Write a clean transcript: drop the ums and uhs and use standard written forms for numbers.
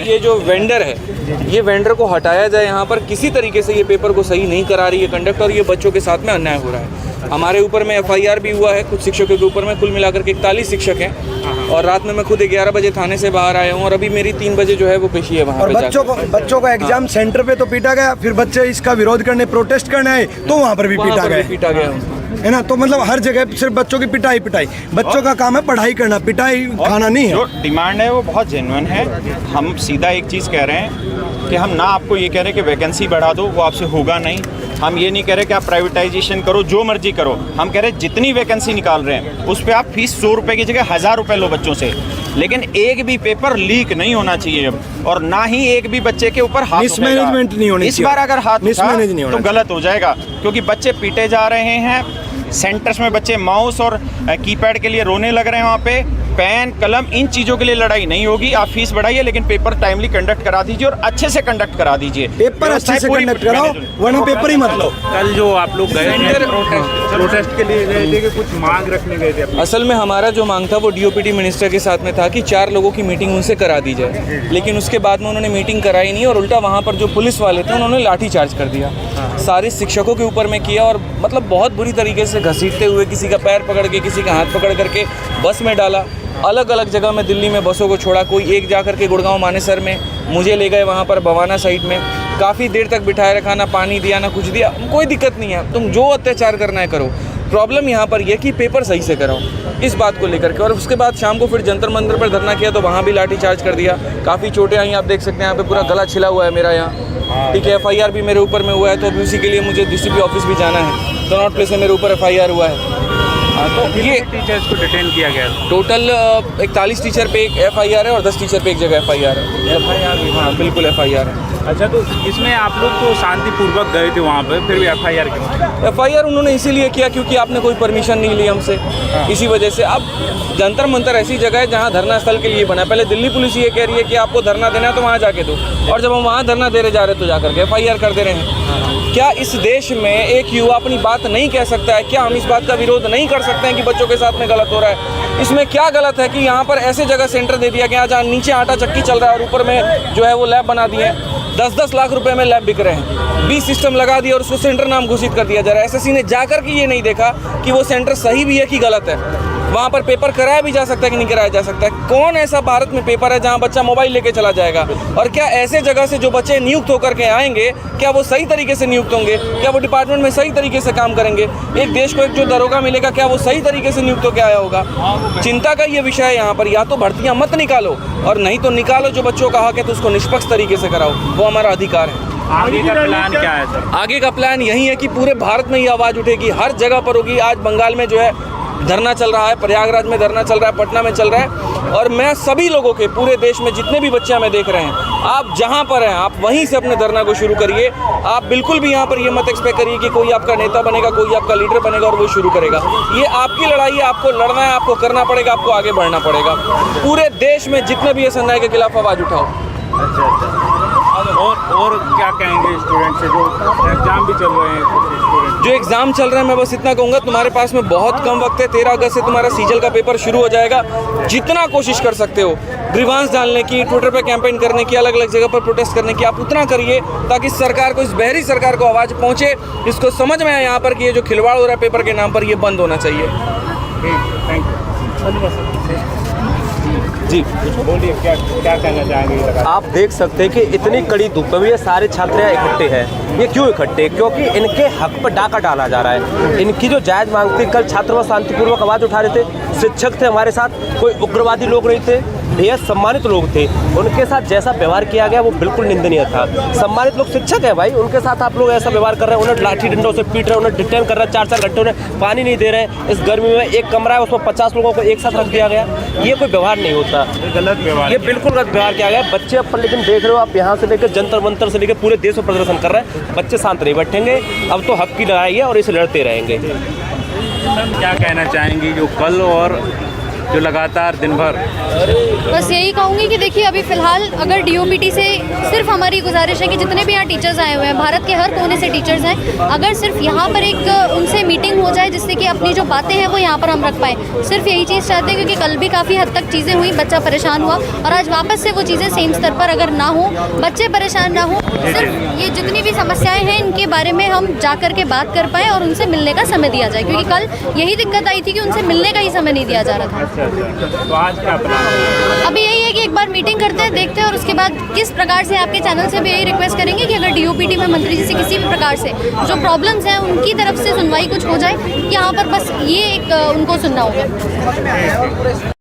ये जो वेंडर है, ये वेंडर को हटाया जाए यहाँ पर। किसी तरीके से ये पेपर को सही नहीं करा रही है कंडक्ट, और ये बच्चों के साथ में अन्याय हो रहा है। हमारे ऊपर में FIR भी हुआ है कुछ शिक्षकों के ऊपर में, कुल मिलाकर के 41 शिक्षक हैं। और रात में मैं खुद 11 बजे थाने से बाहर आया हूँ, और अभी मेरी 3 बजे जो है वो पेशी है वहाँ और पे। बच्चों का एग्जाम सेंटर पे तो पीटा गया, फिर बच्चे इसका विरोध करने प्रोटेस्ट करने आए तो वहाँ पर भी पीटा गया है ना। तो मतलब हर जगह सिर्फ बच्चों की पिटाई। बच्चों का काम है पढ़ाई करना, पिटाई खाना नहीं है। जो डिमांड है वो बहुत जेन्युइन है। हम सीधा एक चीज़ कह रहे हैं कि हम ना आपको ये कह रहे कि वैकेंसी बढ़ा दो, वो आपसे होगा नहीं। हम ये नहीं कह रहे कि आप प्राइवेटाइजेशन करो, जो मर्जी करो। हम कह रहे हैं जितनी वैकेंसी निकाल रहे हैं उस पर आप फीस 100 रुपये की जगह 1000 रुपये लो बच्चों से, लेकिन एक भी पेपर लीक नहीं होना चाहिए अब, और ना ही एक भी बच्चे के ऊपर हाथ मिसमैनेजमेंट नहीं होनी चाहिए। इस बार अगर हाथ मिसमैनेज तो गलत हो जाएगा, क्योंकि बच्चे पीटे जा रहे हैं। सेंटर्स में बच्चे माउस और कीपैड के लिए रोने लग रहे हैं। वहाँ पे पेन कलम इन चीज़ों के लिए लड़ाई नहीं होगी। आप फीस बढ़ाइए, लेकिन पेपर टाइमली कंडक्ट करा दीजिए और अच्छे से कंडक्ट करा दीजिए। पेपर अच्छे से कंडक्ट कराओ, वरना पेपर ही मत लो। कल जो आप लोग गए थे प्रोटेस्ट के लिए गए थे कि कुछ मांग रखने गए थे? असल में हमारा जो मांग था वो DOPT मिनिस्टर के साथ में था कि 4 लोगों की मीटिंग उनसे करा दी जाए, लेकिन उसके बाद में उन्होंने मीटिंग कराई नहीं, और उल्टा वहाँ पर जो पुलिस वाले थे उन्होंने लाठी चार्ज कर दिया, सारे शिक्षकों के ऊपर में किया, और मतलब बहुत बुरी तरीके से घसीटते हुए किसी का पैर पकड़ के, किसी का हाथ पकड़ करके बस में डाला। अलग अलग जगह में दिल्ली में बसों को छोड़ा, कोई एक जा कर के गुड़गांव मानेसर में, मुझे ले गए वहाँ पर बवाना साइड में, काफ़ी देर तक बिठाए रखा, ना पानी दिया ना कुछ दिया। कोई दिक्कत नहीं है, तुम जो अत्याचार करना है करो। प्रॉब्लम यहाँ पर यह कि पेपर सही से कराओ, इस बात को लेकर के। और उसके बाद शाम को फिर जंतर मंतर पर धरना किया तो वहाँ भी लाठी चार्ज कर दिया। काफ़ी चोटें आई, आप देख सकते हैं यहाँ पे पूरा गला छिला हुआ है मेरा यहाँ, ठीक है। FIR भी मेरे ऊपर में हुआ है, तो अभी उसी के लिए मुझे DCP ऑफिस भी जाना है। कनॉट प्लेस में मेरे ऊपर FIR हुआ है। तो ये टीचर्स को डिटेन किया गया? टोटल 41 टीचर पे एक FIR है और 10 टीचर पे एक जगह FIR है। FIR? हाँ बिल्कुल FIR है। अच्छा, तो इसमें आप लोग तो शांतिपूर्वक गए थे वहाँ पर, फिर भी FIR क्यों? FIR उन्होंने इसीलिए किया क्योंकि आपने कोई परमिशन नहीं ली हमसे, इसी वजह से। अब जंतर मंतर ऐसी जगह है जहाँ धरना स्थल के लिए बना है। पहले दिल्ली पुलिस ये कह रही है कि आपको धरना देना है तो वहाँ जाके दो, और जब हम वहाँ धरना देने जा रहे तो जाकर के FIR कर दे रहे हैं। क्या इस देश में एक युवा अपनी बात नहीं कह सकता है? क्या हम इस बात का विरोध नहीं कर सकते हैं कि बच्चों के साथ में गलत हो रहा है? इसमें क्या गलत है कि यहाँ पर ऐसे जगह सेंटर दे दिया गया जहाँ नीचे आटा चक्की चल रहा है और ऊपर में जो है वो लैब बना दिए हैं। 10-10 लाख रुपए में लैब बिक रहे हैं। 20 सिस्टम लगा दिया और उसको सेंटर नाम घोषित कर दिया जा रहा है। SSC ने जाकर के ये नहीं देखा कि वो सेंटर सही भी है कि गलत है। वहाँ पर पेपर कराया भी जा सकता है कि नहीं कराया जा सकता है? कौन ऐसा भारत में पेपर है जहाँ बच्चा मोबाइल लेके चला जाएगा? और क्या ऐसे जगह से जो बच्चे नियुक्त होकर के आएंगे, क्या वो सही तरीके से नियुक्त होंगे? क्या वो डिपार्टमेंट में सही तरीके से काम करेंगे? एक देश को एक जो दरोगा मिलेगा, क्या वो सही तरीके से नियुक्त होकर आया होगा? चिंता का ये विषय है यहाँ पर। या तो भर्तियाँ मत निकालो, और नहीं तो निकालो जो बच्चों का हक है तो उसको निष्पक्ष तरीके से कराओ, वो हमारा अधिकार है। आगे का प्लान क्या है सर? आगे का प्लान यही है कि पूरे भारत में ये आवाज़ उठेगी, हर जगह पर होगी। आज बंगाल में जो है धरना चल रहा है, प्रयागराज में धरना चल रहा है, पटना में चल रहा है। और मैं सभी लोगों के, पूरे देश में जितने भी बच्चे हमें देख रहे हैं, आप जहां पर हैं आप वहीं से अपने धरना को शुरू करिए। आप बिल्कुल भी यहां पर ये मत एक्सपेक्ट करिए कि कोई आपका नेता बनेगा, कोई आपका लीडर बनेगा और वो शुरू करेगा। ये आपकी लड़ाई है, आपको लड़ना है, आपको करना पड़ेगा, आपको आगे बढ़ना पड़ेगा। पूरे देश में जितने भी इस अन्याय के खिलाफ आवाज़ उठाओ। अच्छा। और क्या कहेंगे स्टूडेंट से जो एग्जाम भी चल रहे हैं? जो एग्ज़ाम चल रहे हैं, मैं बस इतना कहूँगा, तुम्हारे पास में बहुत कम वक्त है। 13 अगस्त से तुम्हारा सीजल का पेपर शुरू हो जाएगा। जितना कोशिश कर सकते हो ग्रीवांस डालने की, ट्विटर पे कैंपेन करने की, अलग अलग जगह पर प्रोटेस्ट करने की, आप उतना करिए ताकि सरकार को, इस बहरी सरकार को आवाज़ पहुँचे, इसको समझ में आए यहाँ पर कि ये जो खिलवाड़ हो रहा है पेपर के नाम पर, ये बंद होना चाहिए। थैंक यू जी, बोलिए, क्या कहना चाहेंगे? आप देख सकते हैं कि इतनी कड़ी धूप में ये सारे छात्र यहाँ इकट्ठे हैं। ये क्यों इकट्ठे? क्योंकि इनके हक पर डाका डाला जा रहा है। इनकी जो जायज़ मांग थी, कल छात्र व शांतिपूर्वक आवाज़ उठा रहे थे, शिक्षक थे हमारे साथ, कोई उग्रवादी लोग नहीं थे, बेहद सम्मानित लोग थे। उनके साथ जैसा व्यवहार किया गया वो बिल्कुल निंदनीय था। सम्मानित लोग शिक्षक है भाई, उनके साथ आप लोग ऐसा व्यवहार कर रहे हैं, उन्हें लाठी डंडों से पीट रहे हैं, उन्हें डिटेन कर रहे हैं, 4-4 घंटे उन्हें पानी नहीं दे रहे हैं। इस गर्मी में एक कमरा है, उसमें 50 लोगों को एक साथ रख दिया गया। ये कोई व्यवहार नहीं होता, गलत व्यवहार, ये बिल्कुल गलत व्यवहार किया गया। बच्चे अब लेकिन देख रहे हो आप, यहाँ से लेकर जंतर मंतर से लेकर पूरे देश में प्रदर्शन कर रहे हैं। बच्चे शांत नहीं बैठेंगे, अब तो हक की लड़ाई है और इसे लड़ते रहेंगे। क्या कहना चाहेंगी जो कल और जो लगातार दिन भर? बस यही कहूँगी कि देखिए अभी फ़िलहाल अगर डीओपीटी से सिर्फ हमारी गुजारिश है कि जितने भी यहाँ टीचर्स आए हुए हैं, भारत के हर कोने से टीचर्स हैं, अगर सिर्फ यहाँ पर एक उनसे मीटिंग हो जाए जिससे कि अपनी जो बातें हैं वो यहाँ पर हम रख पाएँ, सिर्फ यही चीज़ चाहते हैं। क्योंकि कल भी काफ़ी हद तक चीज़ें हुई, बच्चा परेशान हुआ, और आज वापस से वो चीज़ें सेम स्तर पर अगर ना हो, बच्चे परेशान ना हो, सिर्फ ये जितनी भी समस्याएं हैं इनके बारे में हम जा कर के बात कर पाएँ और उनसे मिलने का समय दिया जाए। क्योंकि कल यही दिक्कत आई थी कि उनसे मिलने का ही समय नहीं दिया जा रहा था। अच्छा, तो आज क्या प्लान है? अभी यही है कि एक बार मीटिंग करते हैं, देखते हैं, और उसके बाद किस प्रकार से आपके चैनल से भी यही रिक्वेस्ट करेंगे कि अगर डीओपीटी में मंत्री जी से किसी भी प्रकार से जो प्रॉब्लम्स हैं उनकी तरफ से सुनवाई कुछ हो जाए, यहाँ पर बस ये एक उनको सुनना होगा।